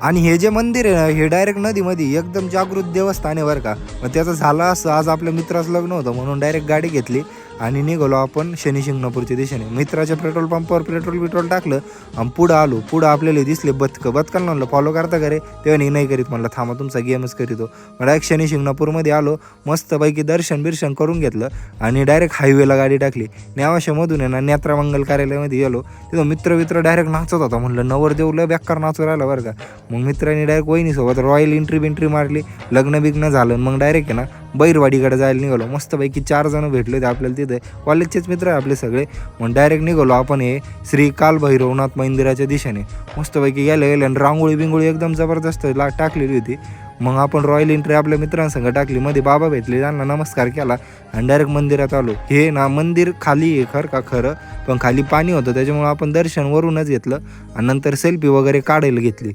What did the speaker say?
आणि हे जे मंदिर आहे ना हे डायरेक्ट नदीमध्ये एकदम जागृत देवस्थान आहे बरं का. मग त्याचं झालं असं आज आपल्या मित्राचं लग्न होतं म्हणून डायरेक्ट गाडी घेतली आणि निघालो आपण शनी शिंगणापूरच्या दिशेने. मित्राच्या पेट्रोल पंपावर पेट्रोल टाकलं आणि पुढं आलो. पुढं आपल्याला दिसले बदकाला म्हणलं फॉलो करता का रे, तेव्हा नाही करीत म्हणलं थांबा तुमचा गेमच करीतो. मग डायरेक्ट शनी शिंगणापूरमध्ये आलो, मस्तपैकी दर्शन करून घेतलं आणि डायरेक्ट हायवेला गाडी टाकली. नेवाशामधून आहे ना नेत्रामंगल कार्यालयामध्ये गेलो. तिथं मित्र डायरेक्ट नाचत होता. म्हणलं नवरदेवला बेकार नाचू राहिला बरं का. मग मित्रांनी डायरेक्ट वहिनीसोबत रॉयल एंट्री मारली, लग्न बिग्न झालं. मग डायरेक्ट आहे ना बैरवाडीकडे जायला निघालो. मस्तपैकी 4 जण भेटले होते आपल्याला तिथे, कॉलेजचेच मित्र आहे आपले सगळे. मग डायरेक्ट निघालो आपण हे श्री कालभैरवनाथ मंदिराच्या दिशेने. मस्तपैकी गेले आणि रांगोळी एकदम जबरदस्त टाकलेली होती. मग आपण रॉयल एंट्री आपल्या मित्रांसंग टाकली. मध्ये बाबा भेटले, त्यांना नमस्कार केला आणि डायरेक्ट मंदिरात आलो. हे ना मंदिर खाली आहे खरं पण खाली पाणी होतं त्याच्यामुळे आपण दर्शन वरूनच घेतलं आणि नंतर सेल्फी वगैरे काढायला घेतली.